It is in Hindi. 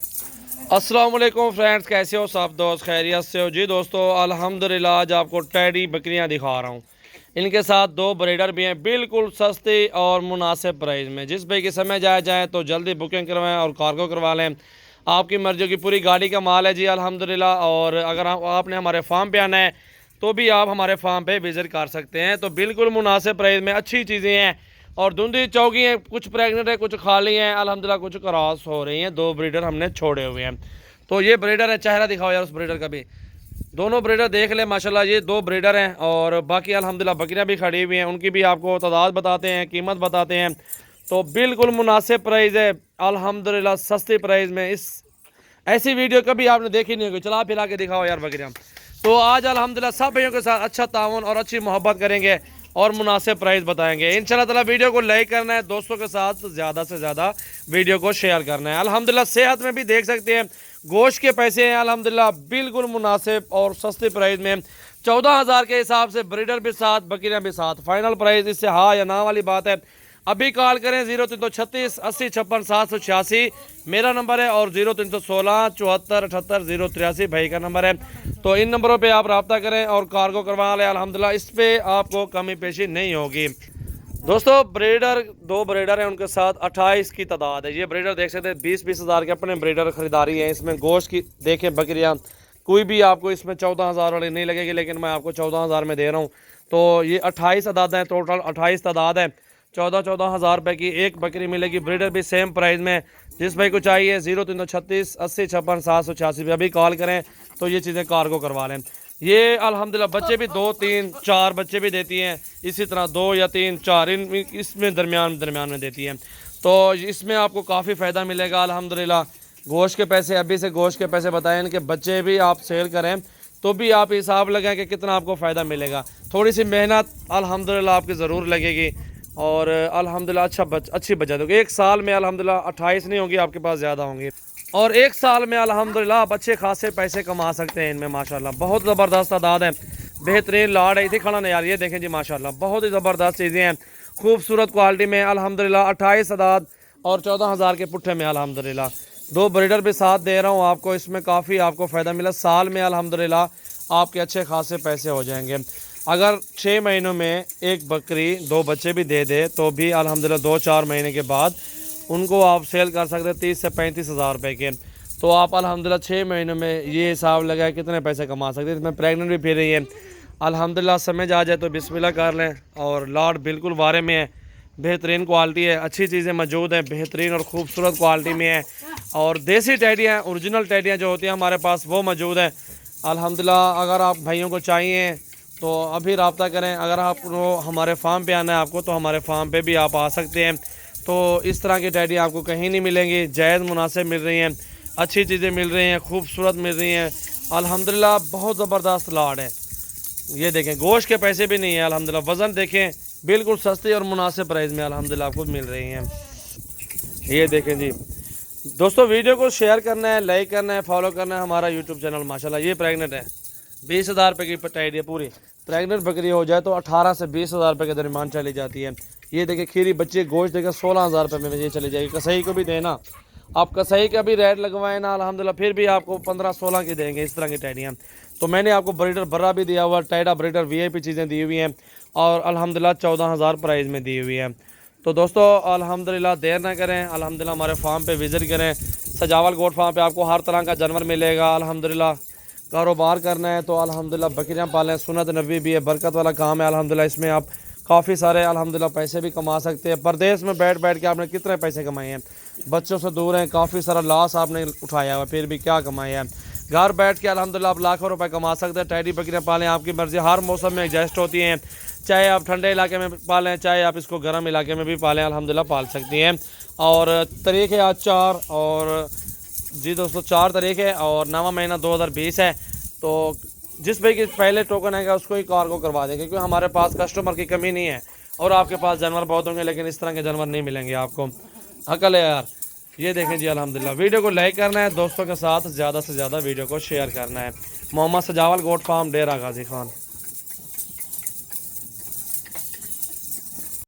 अस्सलाम वालेकुम फ्रेंड्स, कैसे हो सब दोस्त? खैरियत से हो जी दोस्तों? अल्हम्दुलिल्लाह। आज आपको टैडी बकरियां दिखा रहा हूँ। इनके साथ दो ब्रीडर भी हैं, बिल्कुल सस्ती और मुनासिब प्राइस में। जिस भाई की समय जाए तो जल्दी बुकिंग करवाएं और कार्गो करवा लें। आपकी मर्जी की पूरी गाड़ी का माल है जी अल्हम्दुलिल्लाह। और अगर आपने हमारे फार्म पे आना है तो भी आप हमारे फार्म पे विज़िट कर सकते हैं। तो बिल्कुल मुनासिब प्राइस में अच्छी चीज़ें हैं और धुंधी चौकी हैं। कुछ प्रेग्नेंट है, कुछ खाली हैं अल्हम्दुलिल्लाह, कुछ क्रॉस हो रही हैं। दो ब्रीडर हमने छोड़े हुए हैं। तो ये ब्रीडर है, चेहरा दिखाओ यार उस ब्रीडर का भी। दोनों ब्रीडर देख ले माशाल्लाह, ये दो ब्रीडर हैं। और बाकी अल्हम्दुलिल्लाह बकरियां भी खड़ी हुई हैं, उनकी भी आपको तादाद बताते हैं, कीमत बताते हैं। तो बिल्कुल मुनासिब प्राइस है अल्हम्दुलिल्लाह, सस्ती प्राइस में। इस ऐसी वीडियो कभी आपने देखी नहीं होगी। चला फिरा के दिखाओ यार बकरियां। तो आज अल्हम्दुलिल्लाह सब भाइयों के साथ अच्छा ताउन और अच्छी मोहब्बत करेंगे और मुनासिब प्राइस बताएंगे इंशाल्लाह ताला। वीडियो को लाइक करना है, दोस्तों के साथ ज़्यादा से ज़्यादा वीडियो को शेयर करना है। अल्हम्दुलिल्लाह सेहत में भी देख सकते हैं, गोश्त के पैसे हैं अल्हम्दुलिल्लाह बिल्कुल मुनासिब और सस्ते प्राइस में। 14,000 के हिसाब से ब्रीडर भी साथ, बकरियां भी साथ। फाइनल प्राइस इससे हाँ या ना वाली बात है। अभी कॉल करें 0336 80 56 786 मेरा नंबर है, और 0316 74 78 083 भाई का नंबर है। तो इन नंबरों पे आप रब्ता करें और कार्गो करवा लें अल्हम्दुलिल्लाह। इस पर आपको कमी पेशी नहीं होगी। दोस्तों ब्रीडर दो ब्रीडर हैं, उनके साथ 28 की तादाद है। ये ब्रीडर देख सकते हैं 20-20 हज़ार के अपने ब्रीडर खरीदारी है। इसमें गोश्त की देखें बकरियां कोई भी आपको इसमें 14,000 वाली नहीं लगेगी, लेकिन मैं आपको 14,000 में दे रहा हूँ। तो ये 28 तादाद हैं, टोटल 28 तादाद है। 14 हज़ार रुपये की एक बकरी मिलेगी। ब्रीडर भी सेम प्राइस में। जिस भाई को चाहिए 0336 80 56 786 पे अभी कॉल करें तो ये चीज़ें कार्गो करवा लें। ये अल्हम्दुलिल्लाह बच्चे भी 2 3 4 बच्चे भी देती हैं, इसी तरह 2 या 3 4 इसमें दरमियान में देती हैं। तो इसमें आपको काफ़ी फ़ायदा मिलेगा अल्हम्दुलिल्लाह। गोश्त के पैसे अभी से गोश्त के पैसे बताएं, इनके बच्चे भी आप सेल करें तो भी आप हिसाब लगाएं कि कितना आपको फ़ायदा मिलेगा। थोड़ी सी मेहनत अल्हम्दुलिल्लाह आपकी ज़रूर लगेगी और अल्हम्दुलिल्लाह अच्छी बचत होगी। एक साल में अल्हम्दुलिल्लाह 28 नहीं होंगी आपके पास, ज़्यादा होंगी। और एक साल में अल्हम्दुलिल्लाह आप अच्छे खासे पैसे कमा सकते हैं इनमें माशाल्लाह। बहुत ज़बरदस्त तादाद है, बेहतरीन लाड है। इसी खड़ा ना यार, ये देखें जी माशाल्लाह, बहुत ही ज़बरदस्त चीज़ें हैं, खूबसूरत क्वालिटी में अल्हम्दुलिल्लाह। 28 तादाद और 14,000 के पुट्ठे में अल्हम्दुलिल्लाह। दो ब्रीडर भी साथ दे रहा हूँ आपको, इसमें काफ़ी आपको फ़ायदा मिला। साल में अल्हम्दुलिल्लाह आपके अच्छे खासे पैसे हो जाएंगे। अगर 6 महीनों में एक बकरी 2 बच्चे भी दे दे तो भी अल्हम्दुलिल्लाह 2-4 महीने के बाद उनको आप सेल कर सकते हैं 30 से 35 हज़ार रुपये के। तो आप अल्हम्दुलिल्लाह 6 महीनों में ये हिसाब लगाए कितने पैसे कमा सकते हैं। इसमें प्रेगनेंट भी फिर रही है अल्हम्दुलिल्लाह। समझ आ जाए तो बिस्मिल्लाह कर लें। और लाड बिल्कुल वारे में है, बेहतरीन क्वालिटी है, अच्छी चीज़ें मौजूद हैं, बेहतरीन और ख़ूबसूरत क्वालिटी में है। और देसी टैडियाँ, ओरिजिनल टैडियाँ जो होती हैं हमारे पास वो मौजूद है अल्हम्दुलिल्लाह। अगर आप भाइयों को चाहिए तो अभी रब्ता करें। अगर आपको हमारे फार्म पे आना है आपको तो हमारे फार्म पे भी आप आ सकते हैं। तो इस तरह की टैडी आपको कहीं नहीं मिलेंगी, जायज़ मुनासिब मिल रही हैं, अच्छी चीज़ें मिल रही हैं, खूबसूरत मिल रही हैं अल्हम्दुलिल्लाह। बहुत ज़बरदस्त लाड है। ये देखें गोश्त के पैसे भी नहीं है अल्हम्दुलिल्लाह। वज़न देखें बिल्कुल सस्ती और मुनासिब प्राइस में अल्हम्दुलिल्लाह आपको मिल रही हैं। ये देखें जी दोस्तों, वीडियो को शेयर करना है, लाइक करना है, फॉलो करना है हमारा यूट्यूब चैनल। माशाल्लाह ये प्रेगनेंट है, 20,000 रुपये की टाइड है पूरी। प्रेगनेंट बकरी हो जाए तो 18 से 20,000 रुपये के दरमियान चली जाती है। ये देखिए खीरी बच्चे गोश्त देकर 16,000 रुपये में ये चली जाएगी। कसाई को भी देना, आप कसाई का भी रेट लगवाए ना अल्हम्दुलिल्लाह, फिर भी आपको 15-16 की देंगे इस तरह की टाइडियाँ। तो मैंने आपको ब्रीडर बर्रा भी दिया हुआ, टाइडा ब्रीडर VIP चीज़ें दी हुई हैं और अल्हम्दुलिल्लाह 14,000 प्राइस में दी हुई है। तो दोस्तों अल्हम्दुलिल्लाह देर ना करें, अल्हम्दुलिल्लाह हमारे फार्म पे विज़िट करें। सजावल गोट फार्म पे आपको हर तरह का जानवर मिलेगा अल्हम्दुलिल्लाह। कारोबार करना है तो अल्हम्दुलिल्लाह बकरियां पालें, सुन्नत नबी भी है, बरकत वाला काम है अल्हम्दुलिल्लाह। इसमें आप काफ़ी सारे अल्हम्दुलिल्लाह पैसे भी कमा सकते हैं। परदेश में बैठ बैठ के आपने कितने पैसे कमाए हैं, बच्चों से दूर हैं, काफ़ी सारा लॉस आपने उठाया हुआ, फिर भी क्या कमाया है। घर बैठ के अल्हम्दुलिल्लाह आप लाखों रुपए कमा सकते हैं। टैडी बकरियां पालें, आपकी मर्ज़ी, हर मौसम में एडजस्ट होती हैं। चाहे आप ठंडे इलाके में पालें, चाहे आप इसको गर्म इलाके में भी पालें, अल्हम्दुलिल्लाह पाल सकती हैं। और तरीक़े आज 4 और जी दोस्तों 4 तारीख है और 9वां महीना 2020 है। तो जिस भाई के पहले टोकन आएगा उसको ही कार्गो करवा देंगे, क्योंकि हमारे पास कस्टमर की कमी नहीं है। और आपके पास जानवर बहुत होंगे लेकिन इस तरह के जानवर नहीं मिलेंगे आपको। अकल है यार। ये देखें जी अल्हम्दुलिल्लाह। वीडियो को लाइक करना है, दोस्तों के साथ ज़्यादा से ज़्यादा वीडियो को शेयर करना है। मोहम्मद सजावल गोट फार्म, डेरा गाजी खान।